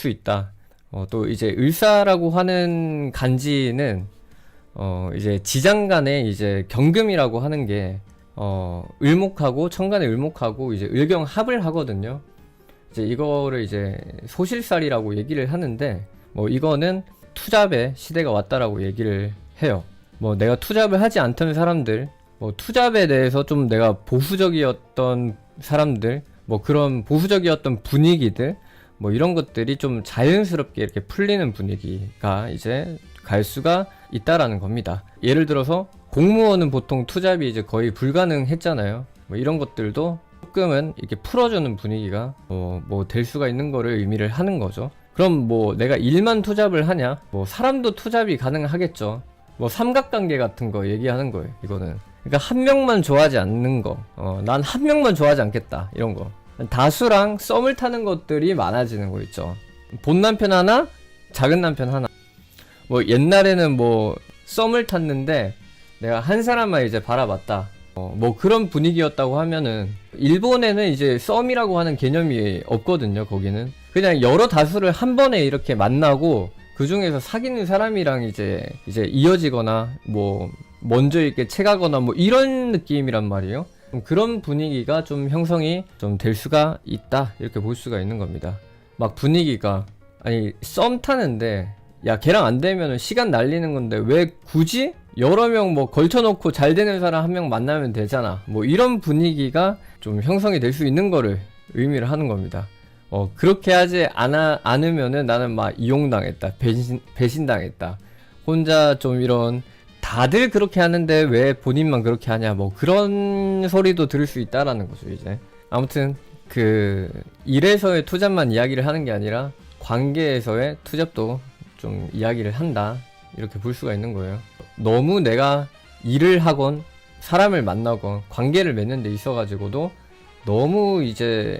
수 있다. 또 이제 을사라고 하는 간지는 이제 지장간에 이제 경금이라고 하는 게 을목하고 천간에 을목하고 이제 을경합을 하거든요. 이제 이거를 이제 소실살이라고 얘기를 하는데, 뭐 이거는 투잡의 시대가 왔다라고 얘기를 해요. 뭐 내가 투잡을 하지 않던 사람들, 뭐 투잡에 대해서 좀 내가 보수적이었던 사람들, 뭐 그런 보수적이었던 분위기들, 뭐 이런 것들이 좀 자연스럽게 이렇게 풀리는 분위기가 이제 갈 수가 있다라는 겁니다. 예를 들어서 공무원은 보통 투잡이 이제 거의 불가능했잖아요. 뭐 이런 것들도 조금은 이렇게 풀어주는 분위기가 뭐 될 수가 있는 거를 의미를 하는 거죠. 그럼 뭐 내가 일만 투잡을 하냐? 뭐 사람도 투잡이 가능하겠죠. 뭐 삼각관계 같은 거 얘기하는 거예요, 이거는. 그러니까 한 명만 좋아하지 않는 거. 난 한 명만 좋아하지 않겠다, 이런 거. 다수랑 썸을 타는 것들이 많아지는 거 있죠. 본 남편 하나, 작은 남편 하나. 뭐 옛날에는 뭐 썸을 탔는데 내가 한 사람만 이제 바라봤다. 뭐 그런 분위기였다고 하면은, 일본에는 이제 썸이라고 하는 개념이 없거든요. 거기는 그냥 여러 다수를 한 번에 이렇게 만나고 그 중에서 사귀는 사람이랑 이제 이어지거나 뭐 먼저 이렇게 채가거나 뭐 이런 느낌이란 말이에요. 그런 분위기가 좀 형성이 좀 될 수가 있다, 이렇게 볼 수가 있는 겁니다. 막 분위기가, 아니 썸 타는데 야 걔랑 안 되면은 시간 날리는 건데 왜 굳이 여러 명 뭐 걸쳐놓고 잘 되는 사람 한 명 만나면 되잖아, 뭐 이런 분위기가 좀 형성이 될 수 있는 거를 의미를 하는 겁니다. 그렇게 하지 않으면은 나는 막 이용당했다, 배신당했다, 혼자 좀 이런, 다들 그렇게 하는데 왜 본인만 그렇게 하냐, 뭐 그런 소리도 들을 수 있다라는 거죠. 이제 아무튼 그 일에서의 투잡만 이야기를 하는 게 아니라 관계에서의 투잡도 좀 이야기를 한다, 이렇게 볼 수가 있는 거예요. 너무 내가 일을 하건 사람을 만나건 관계를 맺는 데 있어가지고도 너무 이제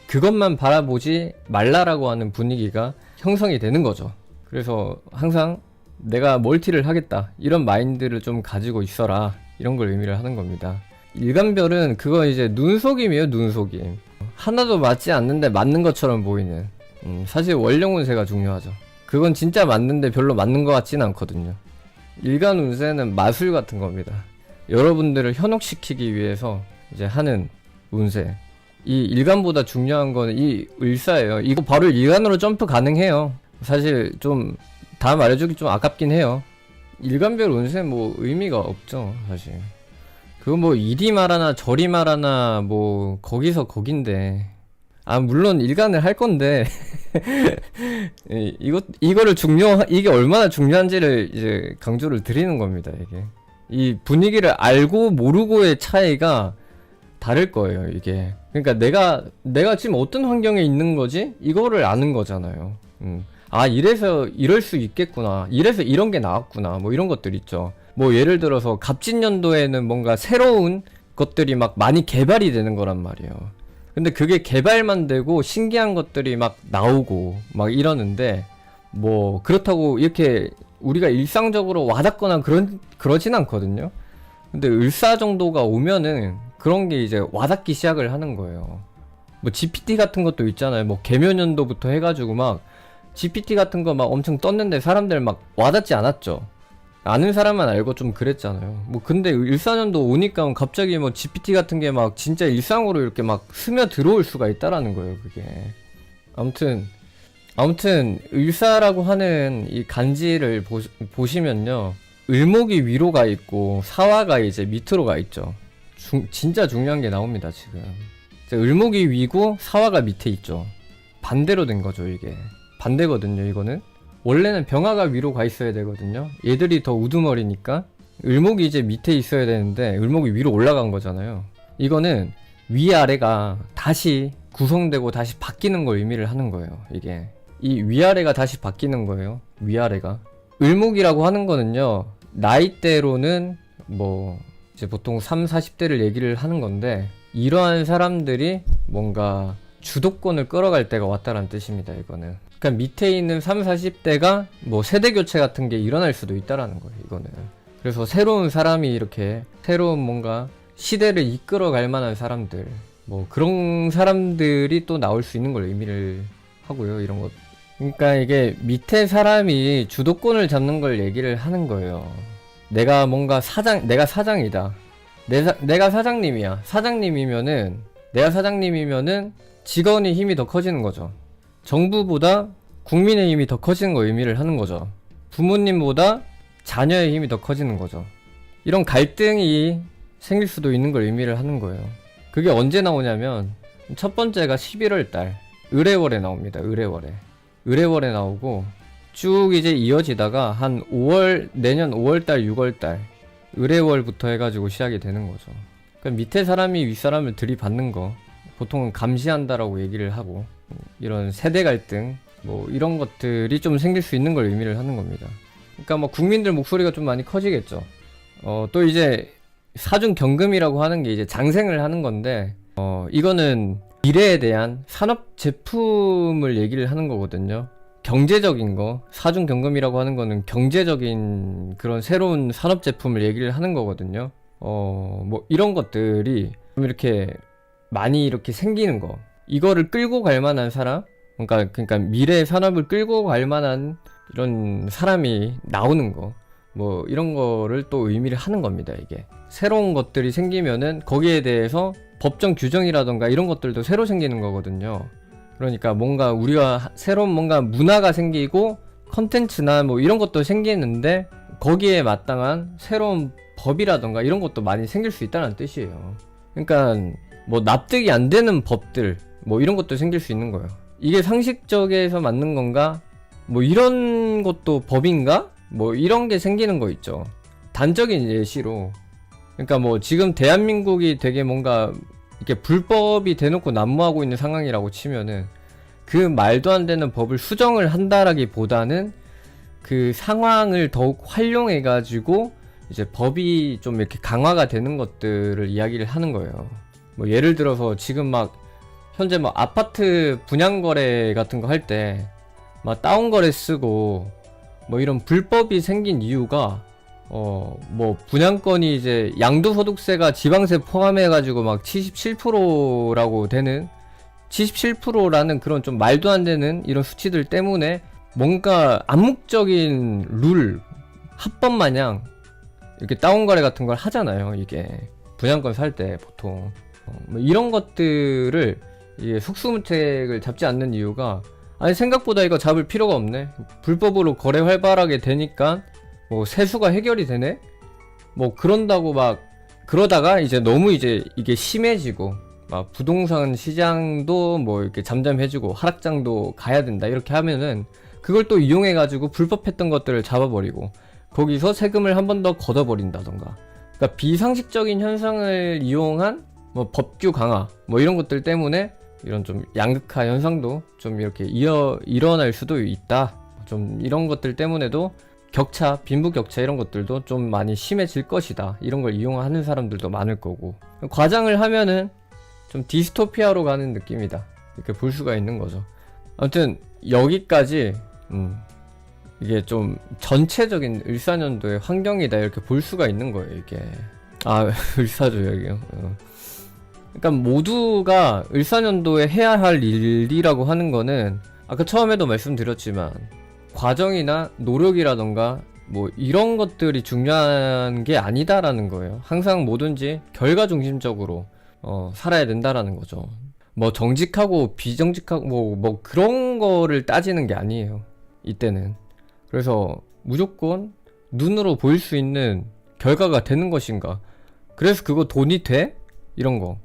그것만 바라보지 말라라고 하는 분위기가 형성이 되는 거죠. 그래서 항상 내가 멀티를 하겠다, 이런 마인드를 좀 가지고 있어라, 이런 걸 의미를 하는 겁니다. 일간별은 그거 이제 눈속임이에요. 눈속임. 하나도 맞지 않는데 맞는 것처럼 보이는, 사실 원령 운세가 중요하죠. 그건 진짜 맞는데 별로 맞는 것 같지는 않거든요. 일간 운세는 마술 같은 겁니다. 여러분들을 현혹시키기 위해서 이제 하는 운세. 이 일간보다 중요한 거는 이 을사예요. 이거 바로 일간으로 점프 가능해요. 사실 좀 다 말해주기 좀 아깝긴 해요. 일간별 운세 뭐 의미가 없죠, 사실. 그거 뭐 이리 말하나 저리 말하나 뭐 거기서 거긴데. 물론 일간을 할 건데 이거를 이게 얼마나 중요한지를 이제 강조를 드리는 겁니다. 이게 이 분위기를 알고 모르고의 차이가 다를 거예요, 이게. 그러니까 내가 지금 어떤 환경에 있는 거지? 이거를 아는 거잖아요. 이래서 이럴 수 있겠구나, 이래서 이런 게 나왔구나, 뭐 이런 것들 있죠. 뭐 예를 들어서 갑진년도에는 뭔가 새로운 것들이 막 많이 개발이 되는 거란 말이에요. 근데 그게 개발만 되고 신기한 것들이 막 나오고 막 이러는데, 뭐 그렇다고 이렇게 우리가 일상적으로 와닿거나 그러진 않거든요. 근데 을사 정도가 오면은 그런 게 이제 와닿기 시작을 하는 거예요. 뭐 GPT 같은 것도 있잖아요. 뭐 개묘년도부터 해가지고 막 GPT 같은 거 막 엄청 떴는데 사람들 막 와닿지 않았죠. 아는 사람만 알고 좀 그랬잖아요. 뭐 근데 일사년도 오니까 갑자기 뭐 GPT 같은 게 막 진짜 일상으로 이렇게 막 스며 들어올 수가 있다라는 거예요, 그게. 아무튼 을사라고 하는 이 간지를 보시면요, 을목이 위로 가 있고 사화가 이제 밑으로 가 있죠. 진짜 중요한 게 나옵니다, 지금. 을목이 위고 사화가 밑에 있죠. 반대로 된 거죠, 이게. 반대거든요, 이거는. 원래는 병화가 위로 가 있어야 되거든요. 얘들이 더 우두머리니까 을목이 이제 밑에 있어야 되는데 을목이 위로 올라간 거잖아요. 이거는 위아래가 다시 구성되고 다시 바뀌는 걸 의미를 하는 거예요. 이게 이 위아래가 다시 바뀌는 거예요. 위아래가. 을목이라고 하는 거는요, 나이대로는 뭐 이제 보통 30, 40대를 얘기를 하는 건데, 이러한 사람들이 뭔가 주도권을 끌어갈 때가 왔다라는 뜻입니다, 이거는. 그러니까 밑에 있는 30, 40대가 뭐 세대 교체 같은 게 일어날 수도 있다라는 거예요, 이거는. 그래서 새로운 사람이 이렇게 새로운 뭔가 시대를 이끌어갈 만한 사람들, 뭐 그런 사람들이 또 나올 수 있는 걸 의미를 하고요, 이런 것. 그러니까 이게 밑에 사람이 주도권을 잡는 걸 얘기를 하는 거예요. 내가 뭔가 내가 사장이다. 내가 사장님이야. 내가 사장님이면은 직원의 힘이 더 커지는 거죠. 정부보다 국민의 힘이 더 커지는 거 의미를 하는 거죠. 부모님보다 자녀의 힘이 더 커지는 거죠. 이런 갈등이 생길 수도 있는 걸 의미를 하는 거예요. 그게 언제 나오냐면 첫 번째가 11월 달 의뢰월에 나옵니다. 의뢰월에 나오고 쭉 이제 이어지다가 한 5월 내년 5월달 6월달 의뢰월부터 해가지고 시작이 되는 거죠. 그러니까 밑에 사람이 윗사람을 들이받는 거 보통은 감시한다라고 얘기를 하고 이런 세대 갈등 뭐 이런 것들이 좀 생길 수 있는 걸 의미를 하는 겁니다. 그러니까 뭐 국민들 목소리가 좀 많이 커지겠죠. 또 이제 사중 경금이라고 하는 게 이제 장생을 하는 건데 이거는 미래에 대한 산업 제품을 얘기를 하는 거거든요. 경제적인 거, 사중 경금이라고 하는 거는 경제적인 그런 새로운 산업 제품을 얘기를 하는 거거든요. 뭐 이런 것들이 좀 이렇게 많이 이렇게 생기는 거. 이거를 끌고 갈 만한 사람? 그러니까 미래 산업을 끌고 갈 만한 이런 사람이 나오는 거. 뭐 이런 거를 또 의미를 하는 겁니다. 이게 새로운 것들이 생기면은 거기에 대해서 법정 규정이라던가 이런 것들도 새로 생기는 거거든요. 그러니까 뭔가 우리가 새로운 뭔가 문화가 생기고 컨텐츠나 뭐 이런 것도 생기는데 거기에 마땅한 새로운 법이라던가 이런 것도 많이 생길 수 있다는 뜻이에요. 그러니까 뭐 납득이 안 되는 법들 뭐 이런 것도 생길 수 있는 거예요. 이게 상식적에서 맞는 건가? 뭐 이런 것도 법인가? 뭐 이런 게 생기는 거 있죠. 단적인 예시로 그러니까 뭐 지금 대한민국이 되게 뭔가 이렇게 불법이 대놓고 난무하고 있는 상황이라고 치면은 그 말도 안 되는 법을 수정을 한다라기보다는 그 상황을 더욱 활용해 가지고 이제 법이 좀 이렇게 강화가 되는 것들을 이야기를 하는 거예요. 뭐 예를 들어서 지금 막 현재 뭐 아파트 분양거래 같은 거 할 때 막 다운거래 쓰고 뭐 이런 불법이 생긴 이유가 뭐 분양권이 이제 양도소득세가 지방세 포함해가지고 막 77%라고 되는 77%라는 그런 좀 말도 안 되는 이런 수치들 때문에 뭔가 암묵적인 룰 합법 마냥 이렇게 다운거래 같은 걸 하잖아요. 이게 분양권 살 때 보통 뭐 이런 것들을 이게 속수무책을 잡지 않는 이유가 아니 생각보다 이거 잡을 필요가 없네. 불법으로 거래 활발하게 되니까 뭐 세수가 해결이 되네? 뭐 그런다고 막 그러다가 이제 너무 이제 이게 심해지고 막 부동산 시장도 뭐 이렇게 잠잠해지고 하락장도 가야 된다 이렇게 하면은 그걸 또 이용해 가지고 불법했던 것들을 잡아버리고 거기서 세금을 한 번 더 걷어버린다던가 그러니까 비상식적인 현상을 이용한 뭐 법규 강화 뭐 이런 것들 때문에 이런 좀 양극화 현상도 좀 이렇게 일어날 수도 있다. 좀 이런 것들 때문에도 격차, 빈부격차 이런 것들도 좀 많이 심해질 것이다. 이런 걸 이용하는 사람들도 많을 거고 과장을 하면은 좀 디스토피아로 가는 느낌이다. 이렇게 볼 수가 있는 거죠. 아무튼 여기까지 이게 좀 전체적인 을사년도의 환경이다 이렇게 볼 수가 있는 거예요. 이게 을사죠 여기요. 그러니까 모두가 을사년도에 해야 할 일이라고 하는 거는 아까 처음에도 말씀드렸지만 과정이나 노력이라던가 뭐 이런 것들이 중요한 게 아니다라는 거예요. 항상 뭐든지 결과 중심적으로 살아야 된다라는 거죠. 뭐 정직하고 비정직하고 뭐 그런 거를 따지는 게 아니에요. 이때는. 그래서 무조건 눈으로 보일 수 있는 결과가 되는 것인가. 그래서 그거 돈이 돼? 이런 거.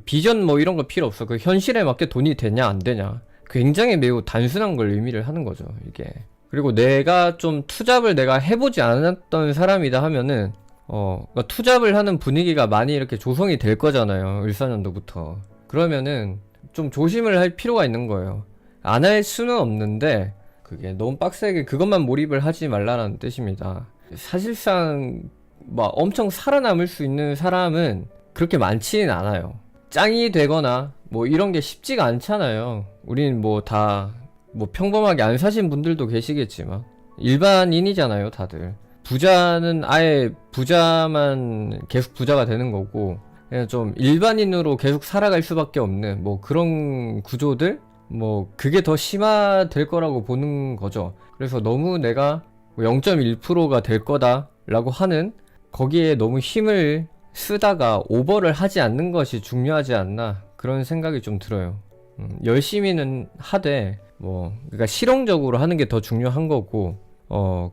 비전 뭐 이런 거 필요 없어. 그 현실에 맞게 돈이 되냐 안 되냐. 굉장히 매우 단순한 걸 의미를 하는 거죠. 이게. 그리고 내가 좀 투잡을 내가 해보지 않았던 사람이다 하면은 그러니까 투잡을 하는 분위기가 많이 이렇게 조성이 될 거잖아요. 을사년도부터. 그러면은 좀 조심을 할 필요가 있는 거예요. 안 할 수는 없는데 그게 너무 빡세게 그것만 몰입을 하지 말라는 뜻입니다. 사실상 막 엄청 살아남을 수 있는 사람은 그렇게 많지는 않아요. 짱이 되거나 뭐 이런 게 쉽지가 않잖아요. 우린 뭐 다 뭐 평범하게 안 사신 분들도 계시겠지만 일반인이잖아요 다들. 부자는 아예 부자만 계속 부자가 되는 거고 그냥 좀 일반인으로 계속 살아갈 수밖에 없는 뭐 그런 구조들 뭐 그게 더 심화될 거라고 보는 거죠. 그래서 너무 내가 0.1%가 될 거다라고 하는 거기에 너무 힘을 쓰다가 오버를 하지 않는 것이 중요하지 않나 그런 생각이 좀 들어요. 열심히는 하되 뭐 그러니까 실용적으로 하는 게 더 중요한 거고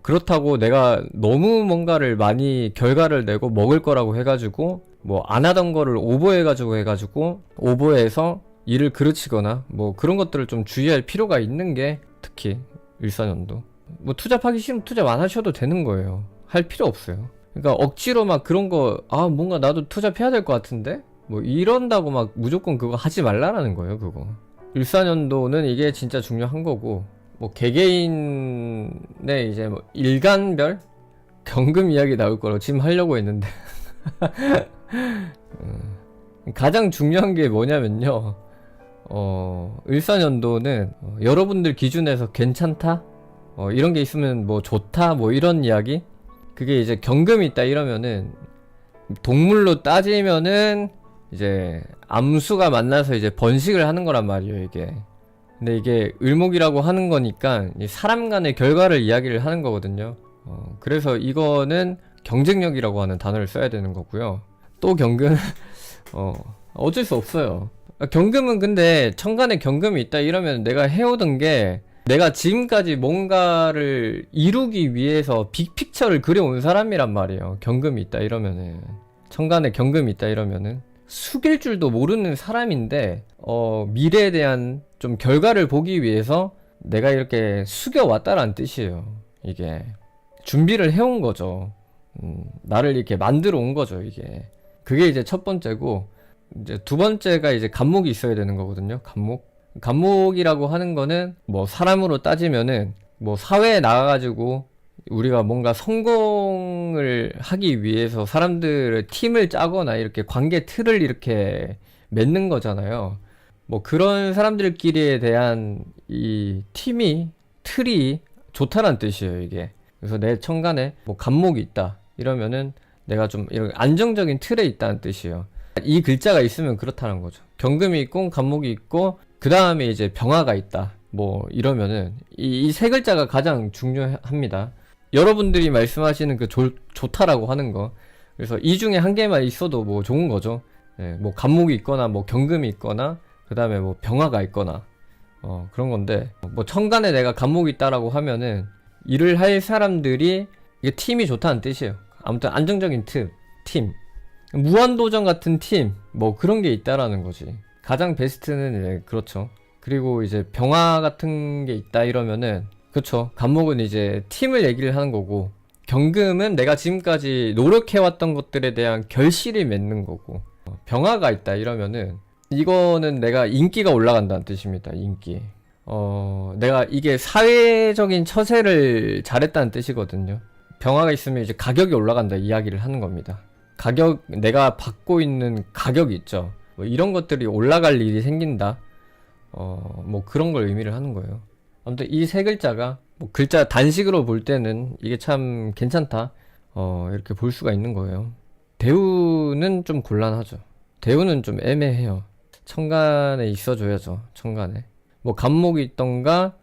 그렇다고 내가 너무 뭔가를 많이 결과를 내고 먹을 거라고 해가지고 뭐 안 하던 거를 오버해가지고 오버해서 일을 그르치거나 뭐 그런 것들을 좀 주의할 필요가 있는 게 특히 일사년도 뭐 투잡하기 싫으면 투잡 안 하셔도 되는 거예요. 할 필요 없어요. 그러니까 억지로 막 그런 거 뭔가 나도 투잡해야 될 것 같은데 뭐 이런다고 막 무조건 그거 하지 말라라는 거예요. 그거 일사년도는 이게 진짜 중요한 거고 뭐 개개인의 이제 뭐 일간별 경금 이야기 나올 거라고 지금 하려고 했는데 가장 중요한 게 뭐냐면요. 일사년도는 여러분들 기준에서 괜찮다? 이런 게 있으면 뭐 좋다? 뭐 이런 이야기? 그게 이제 경금이 있다 이러면은 동물로 따지면은 이제 암수가 만나서 이제 번식을 하는 거란 말이에요, 이게. 근데 이게 을목이라고 하는 거니까 사람 간의 결과를 이야기를 하는 거거든요. 그래서 이거는 경쟁력이라고 하는 단어를 써야 되는 거고요. 또 경금 어쩔 수 없어요. 경금은 근데 천간에 경금이 있다 이러면 내가 해오던 게 내가 지금까지 뭔가를 이루기 위해서 빅픽처를 그려온 사람이란 말이에요. 경금이 있다 이러면은 천간에 경금이 있다 이러면은 숙일 줄도 모르는 사람인데 미래에 대한 좀 결과를 보기 위해서 내가 이렇게 숙여왔다라는 뜻이에요. 이게 준비를 해온 거죠. 나를 이렇게 만들어 온 거죠. 이게 그게 이제 첫 번째고 이제 두 번째가 이제 간목이 있어야 되는 거거든요. 간목이라고 하는 거는 뭐 사람으로 따지면은 뭐 사회에 나가가지고 우리가 뭔가 성공을 하기 위해서 사람들의 팀을 짜거나 이렇게 관계 틀을 이렇게 맺는 거잖아요. 뭐 그런 사람들끼리에 대한 이 틀이 좋다란 뜻이에요, 이게. 그래서 내 천간에 뭐 간목이 있다 이러면은 내가 좀 이런 안정적인 틀에 있다는 뜻이에요. 이 글자가 있으면 그렇다는 거죠. 경금이 있고 간목이 있고 그 다음에 이제 병화가 있다 뭐 이러면은 이 세 글자가 가장 중요합니다. 여러분들이 말씀하시는 그 좋다라고 하는 거. 그래서 이 중에 한 개만 있어도 뭐 좋은 거죠. 예, 뭐 간목이 있거나 뭐 경금이 있거나 그 다음에 뭐 병화가 있거나 그런 건데 뭐 천간에 내가 간목이 있다라고 하면은 일을 할 사람들이 이게 팀이 좋다는 뜻이에요. 아무튼 안정적인 팀 무한도전 같은 팀 뭐 그런 게 있다라는 거지. 가장 베스트는 이제 그렇죠. 그리고 이제 병화 같은 게 있다 이러면은 그쵸. 간목은 이제 팀을 얘기를 하는 거고 경금은 내가 지금까지 노력해왔던 것들에 대한 결실을 맺는 거고 병화가 있다 이러면은 이거는 내가 인기가 올라간다는 뜻입니다. 인기. 내가 이게 사회적인 처세를 잘했다는 뜻이거든요. 병화가 있으면 이제 가격이 올라간다 이야기를 하는 겁니다. 내가 받고 있는 가격이 있죠. 뭐 이런 것들이 올라갈 일이 생긴다. 뭐 그런 걸 의미를 하는 거예요. 아무튼 이 세 글자가 뭐 글자 단식으로 볼 때는 이게 참 괜찮다. 이렇게 볼 수가 있는 거예요. 대우는 좀 곤란하죠. 대우는 좀 애매해요. 천간에 있어줘야죠. 천간에. 뭐 간목이 있던가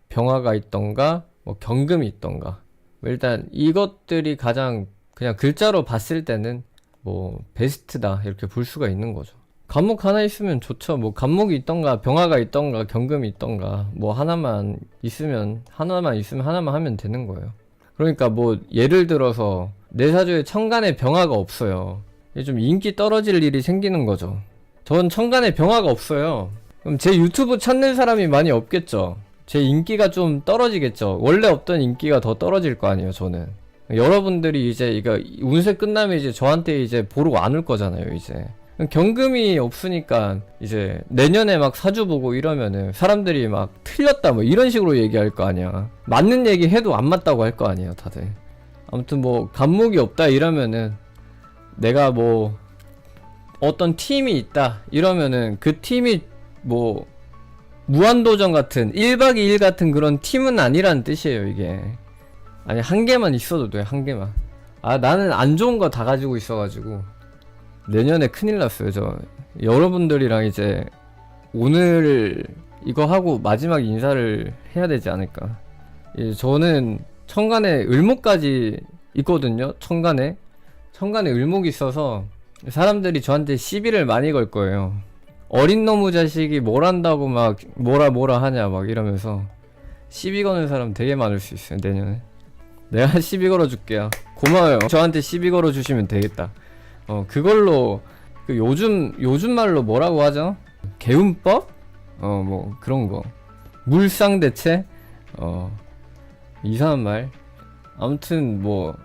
병화가 있던가 뭐 경금이 있던가 일단 이것들이 가장 그냥 글자로 봤을 때는 뭐 베스트다 이렇게 볼 수가 있는 거죠. 간목 하나 있으면 좋죠. 뭐 간목이 있던가 병화가 있던가 경금이 있던가 뭐 하나만 있으면 하나만 하면 되는 거예요. 그러니까 뭐 예를 들어서 내 사주에 천간에 병화가 없어요. 좀 인기 떨어질 일이 생기는 거죠. 전 천간에 병화가 없어요. 그럼 제 유튜브 찾는 사람이 많이 없겠죠. 제 인기가 좀 떨어지겠죠. 원래 없던 인기가 더 떨어질 거 아니에요, 저는. 여러분들이 이제 이거 운세 끝나면 이제 저한테 이제 보러 안 올 거잖아요, 이제. 경금이 없으니까 이제 내년에 막 사주 보고 이러면은 사람들이 막 틀렸다 뭐 이런 식으로 얘기할 거 아니야. 맞는 얘기 해도 안 맞다고 할 거 아니에요, 다들. 아무튼 뭐 간목이 없다 이러면은 내가 뭐 어떤 팀이 있다 이러면은 그 팀이 뭐 무한도전 같은 1박 2일 같은 그런 팀은 아니라는 뜻이에요, 이게. 아니 한 개만 있어도 돼, 한 개만. 나는 안 좋은 거 다 가지고 있어가지고 내년에 큰일 났어요. 저 여러분들이랑 이제 오늘 이거 하고 마지막 인사를 해야 되지 않을까. 예, 저는 천간에 을목까지 있거든요. 천간에 을목이 있어서 사람들이 저한테 시비를 많이 걸 거예요. 어린 놈의 자식이 뭘 한다고 막 뭐라 하냐 막 이러면서 시비 거는 사람 되게 많을 수 있어요. 내년에 내가 시비 걸어 줄게요. 고마워요. 저한테 시비 걸어 주시면 되겠다. 그걸로 그 요즘 말로 뭐라고 하죠? 개운법? 뭐 그런 거. 물상대체? 이상한 말. 아무튼 뭐